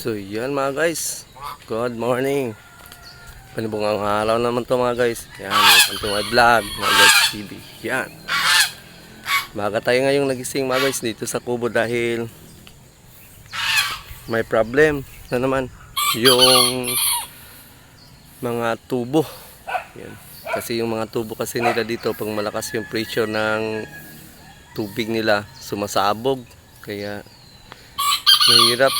So yan mga guys, good morning. Panibungang araw naman to mga guys. Yan, welcome to my vlog, mga guys TV. Yan. Baga tayo ngayong nagising mga guys dito sa kubo dahil may problem na naman yung mga tubo. Yan. Kasi yung mga tubo kasi nila dito pag malakas yung pressure ng tubig nila sumasabog. Kaya mahirap.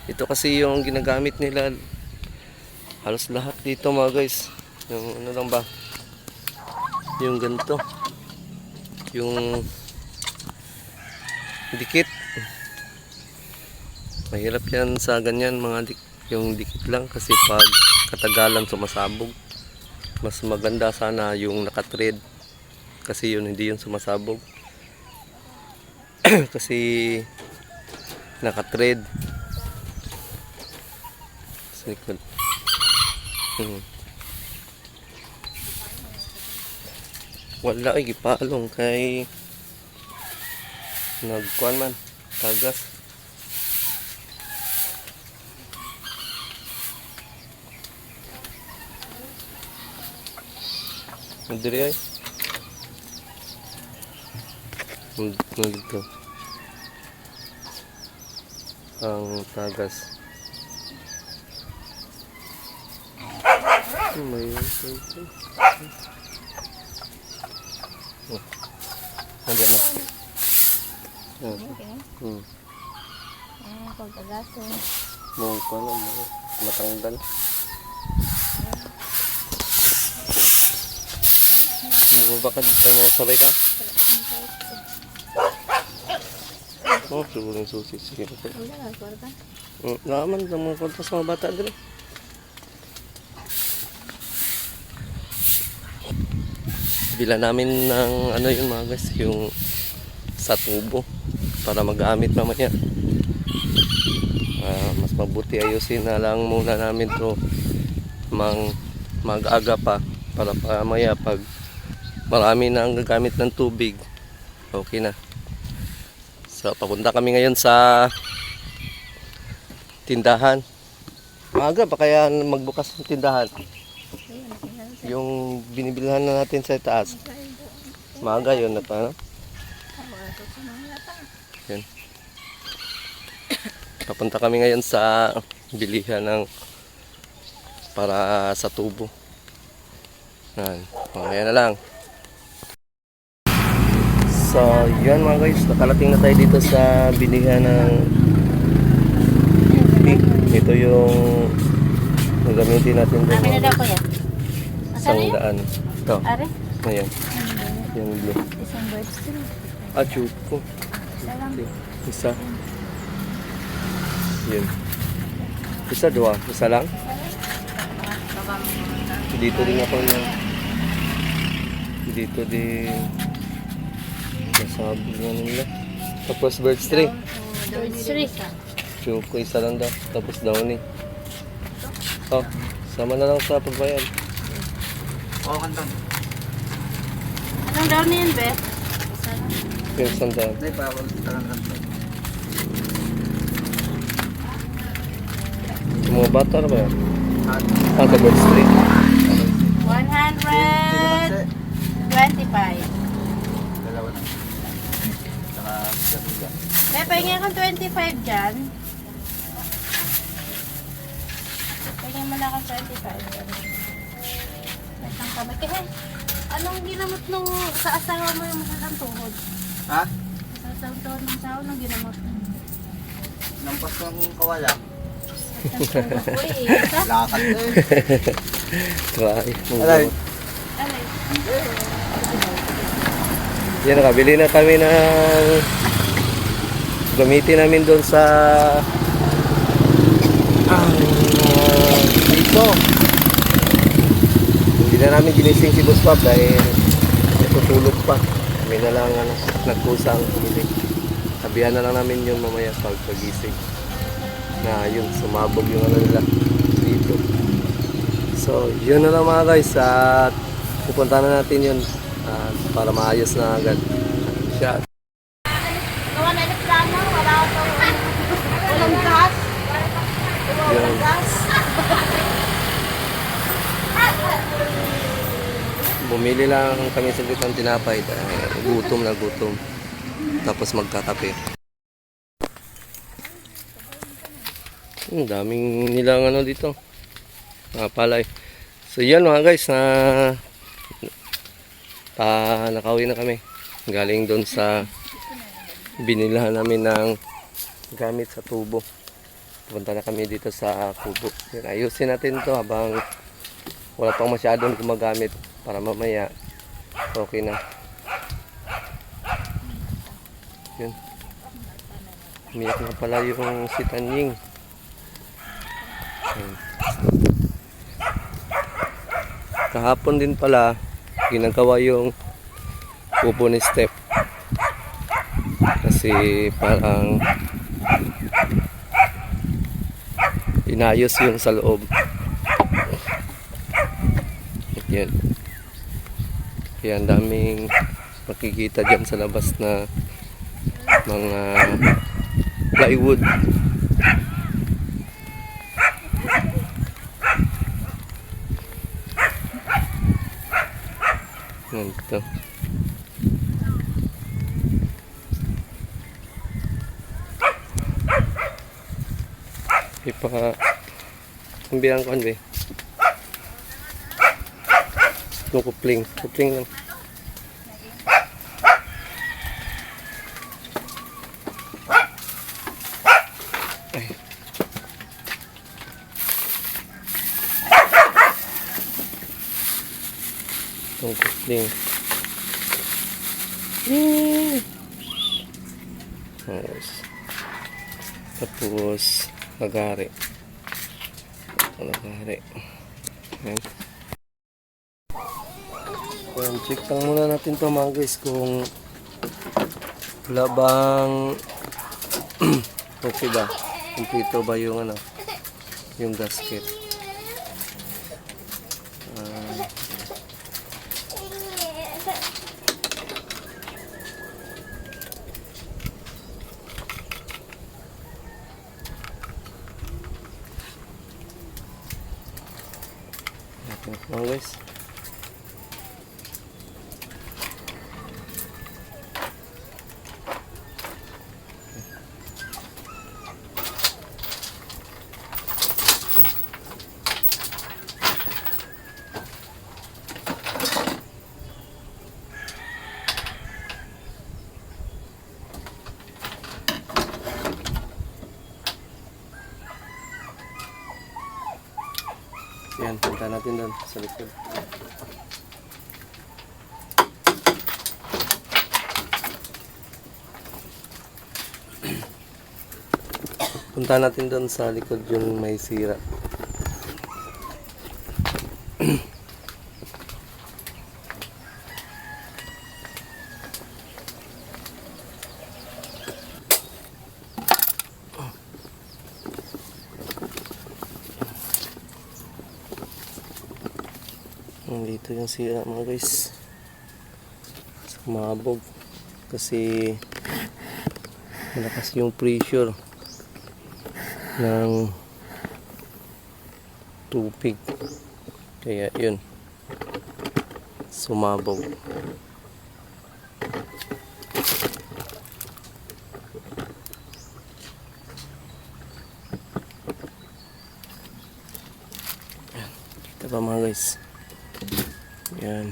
Ito kasi yung ginagamit nila halos lahat dito mga guys. Yung ano lang ba? Yung ganito. Yung dikit. Mahirap yan sa ganyan mga yung dikit lang kasi pag katagalan sumasabog. Mas maganda sana yung nakatread kasi yun hindi yun sumasabog. Kasi nakatread sa likod. Wala ay gipalong kay nagkuan man tagas. Diri ay dito ang tagas. May ito. Oh. Nandiyan na. Pagkagaso. Mong pa na mo. Matanggal. Bumaba ka dito. Sabay ka? Oh, siguro yung susi. Sige. Wala nga, kwarta. Naman, mga kwarta sa mga bata dito. Bila namin ng ano yun mga guys, yung sa tubo para magamit mamaya. Mas mabuti ayusin na lang muna namin to mag-aga pa para mamaya pag marami na ang gagamit ng tubig, okay na. So papunta kami ngayon sa tindahan. Maaga pa kaya magbukas ng tindahan? Yung binibilhan na natin sa taas. Maaga yun na pa, no? Yan. Papunta kami ngayon sa bilihan ng para sa tubo. Yan. Ayan na lang. So, yan mga guys. Nakalating na tayo dito sa bilihan ng tubig. Ito yung gagamitin natin doon. Amin na daw ko yan. Sangdaan. Ito. Are? Ayan. Yung blue. Isang birds din. Chuko. Isa lang. Isa. Yun. Isa, dua. Isa lang. Dito din ako yung dito din nasabi nga nila. Tapos birds 3. Birds 3. Chuko, isa lang daw. Tapos downy. Oh, sama na lang sa pagbayan. Oo, kantong. Anong daw niyan, be? Yung sandaan. Hindi, para ako lang kantong. Yung mga bata na ba yan? At, Sa birds 3. 125. dalawa na. Saka, gabiga. Be, pahingi akong 25 dyan. Pahingi mo na akong 25 dyan. Isang kamay. Kaya, anong ginamot nung sa asawa mo yung masasang tuhod? Ha? Masasang tuhod ng asawa nung ginamot mo? Nampas ng kawala. Masasang tuhod ko eh. Lakad na eh. Try. Alay. Alay. Yan, nakabili na kami ng gamitin namin doon sa dito. Hindi na namin ginising si Boss Pab dahil natutulog pa. Kami na lang nagkusang bumili. Sabihan na lang namin yun mamaya pag pagising. Na yun, sumabog yung ano nila dito. So, yun na lang mga guys. At pupunta na natin yun para maayos na agad siya. Gawa na plano, wala ko walang gas. Yan. gas. Bumili lang kami sa ng tinapay dahil gutom na gutom. Tapos magkakape. Daming nilang ano dito. Palay. So yan mga guys, nakauwi na kami. Galing doon sa binilahan namin ng gamit sa tubo. Punta na kami dito sa kubo. Yan, ayusin natin to habang wala pang masyadong gumagamit para mamaya okay na. Yun. Umiyak na pala yung si Tanying. Yun. Kahapon din pala ginagawa yung kubo ni Step. Kasi parang inayos yung sa loob. Yan. Kaya ang daming makikita dyan sa labas na mga plywood. Yan ito. Ipa ang ko ba? Kupling lang. Ay. Kupling. Tapos nagari. Ayan. Check lang muna natin to mga guys kung wala bang okay ba, kumpleto ba yung ano, yung gasket. Mga guys, yan, punta natin doon sa likod. Punta natin doon sa likod yung may sira. Dito yung sira mga guys, sumabog kasi malakas yung pressure ng tubig, kaya yun sumabog. Kita pa mga guys. Yan.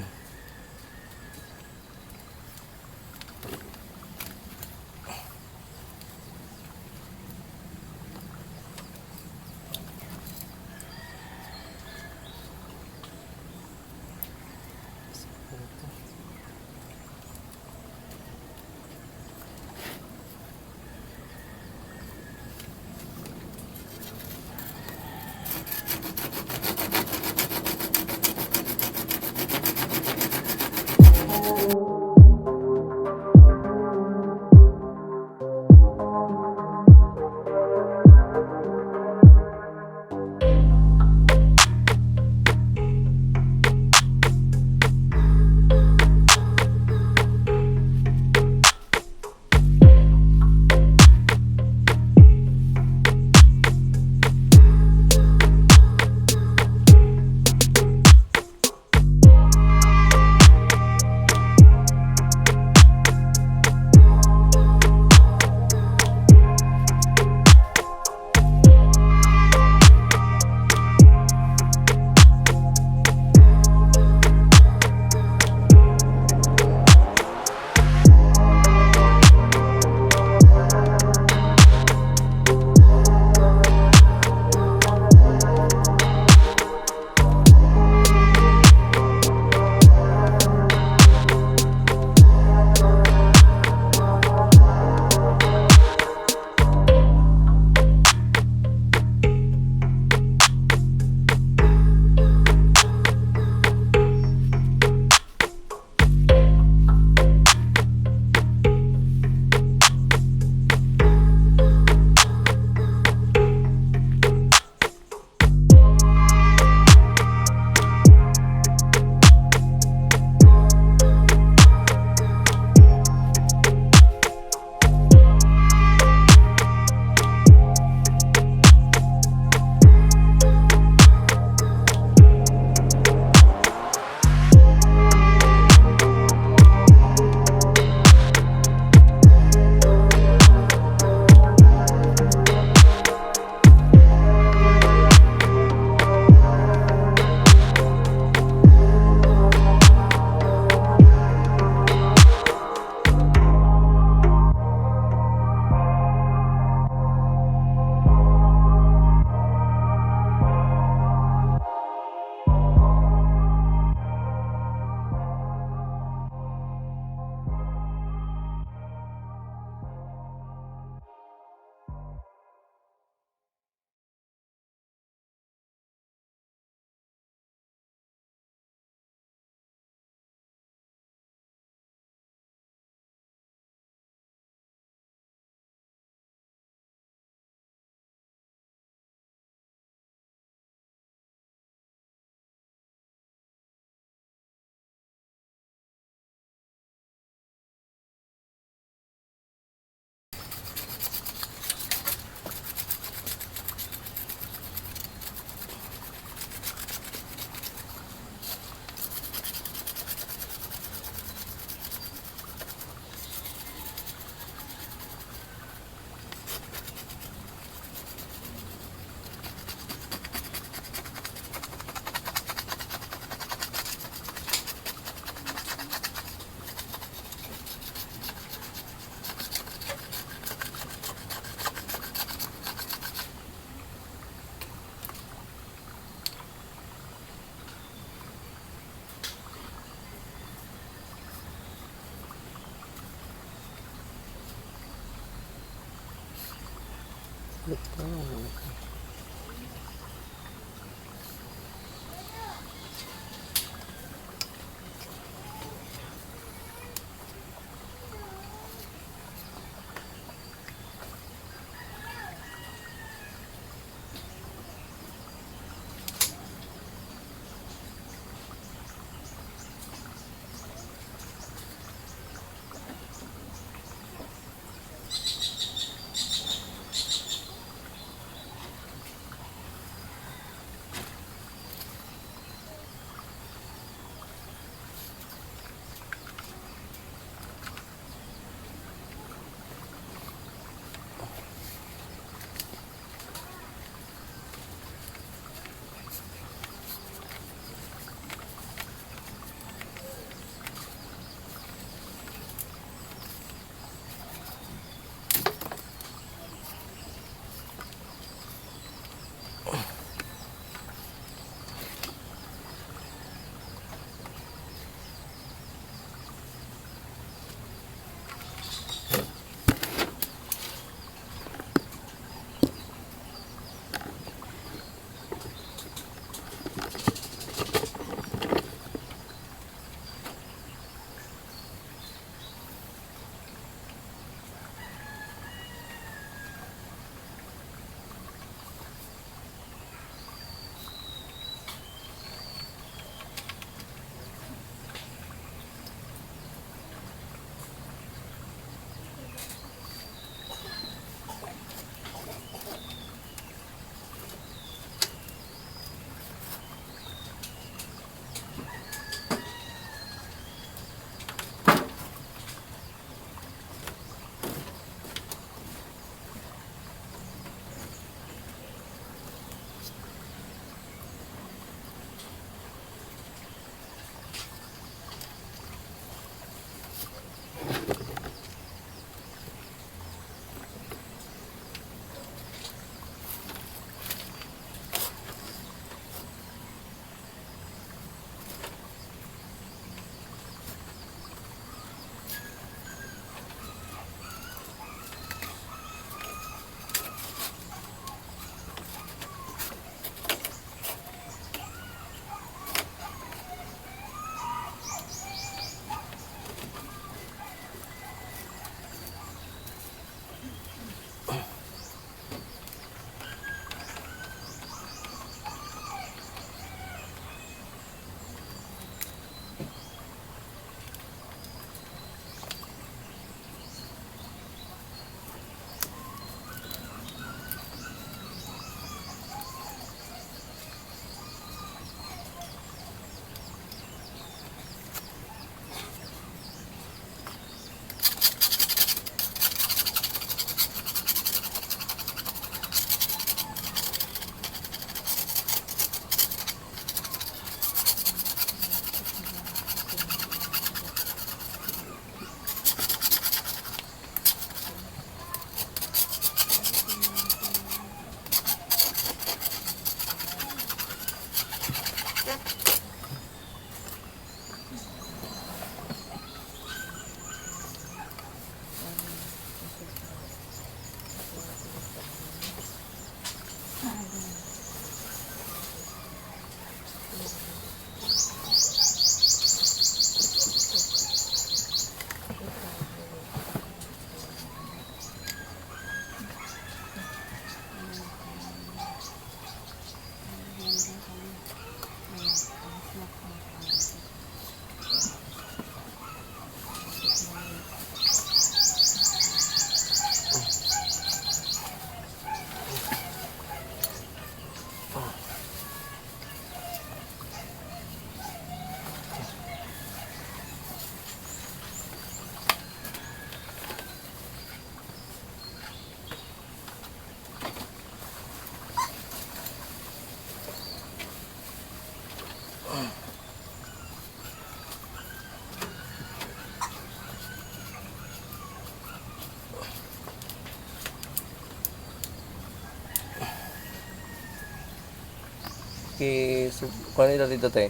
Kuha nila dito, te.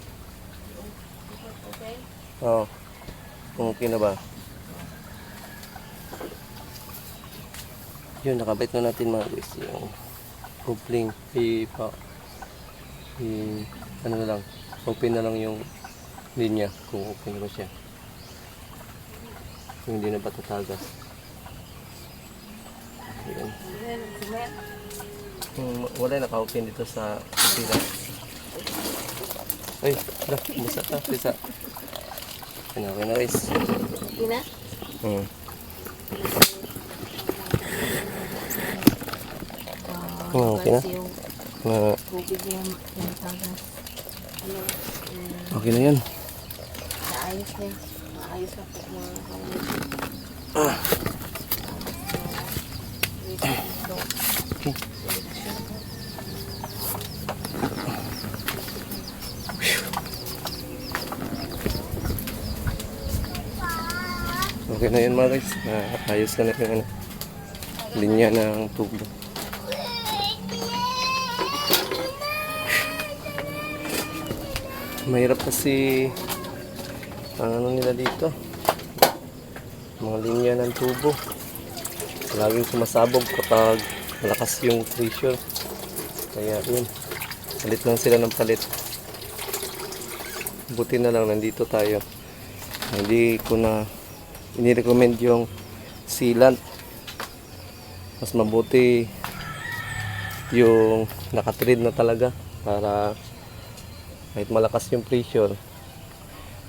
Okay? Oo. Kung okay na ba? Yun, nakabait na natin mga guys yung coupling. Ano na lang, open na lang yung linya kung open na siya. Kung hindi na ba tatagas. Yun. Wala naka-open dito sa kusina. Ay, hala, basa ka, Risa. Okay na guys. Ina? Okay na? Yung tubig yung tagas. Ano? Okay na yan. Naayos na. Naayos na po mga hawin. Okay. Okay na yan mga guys. Ayos na yung ano, linya ng tubo. Mahirap kasi ang ano nila dito, mga linya ng tubo. Laging sumasabog kapag malakas yung pressure. Kaya yun, palit lang sila ng palit. Buti na lang nandito tayo. Hindi ko na ini-recommend yung sealant. Mas mabuti yung nakatread na talaga para kahit malakas yung pressure,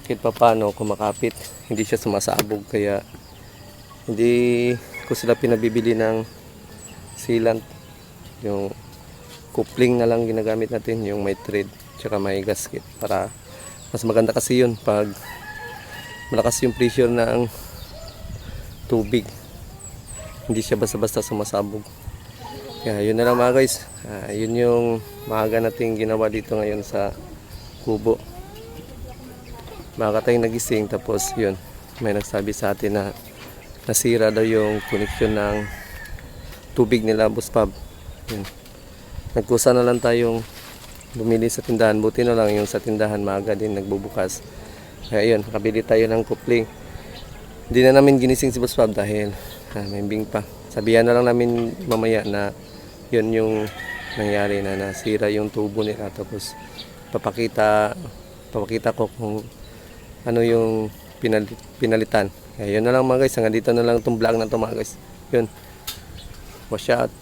kahit pa paano kumakapit, hindi siya sumasabog. Kaya hindi ko sila pinabibili ng sealant. Yung coupling na lang ginagamit natin, yung may thread tsaka may gasket, para mas maganda kasi yun pag malakas yung pressure ng tubig, hindi siya basta-basta sumasabog. Kaya yun na lang mga guys. Yun yung maaga nating ginawa dito ngayon sa kubo. Baka tayong nagising tapos yun, may nagsabi sa atin na nasira daw yung connection ng tubig nila, Boss Pab. Yun. Nagkusa na lang tayong bumili sa tindahan. Buti na lang yung sa tindahan maaga din nagbubukas. Kaya yun, nakabili tayo ng coupling. Hindi na namin ginising si Boss Pab dahil may bing pa. Sabihan na lang namin mamaya na yun yung nangyari, na nasira yung tubo nila. Tapos papakita ko kung ano yung pinalitan. Kaya yun na lang mga guys. Hanggang dito na lang itong vlog na ito mga guys. Yun. Wash out.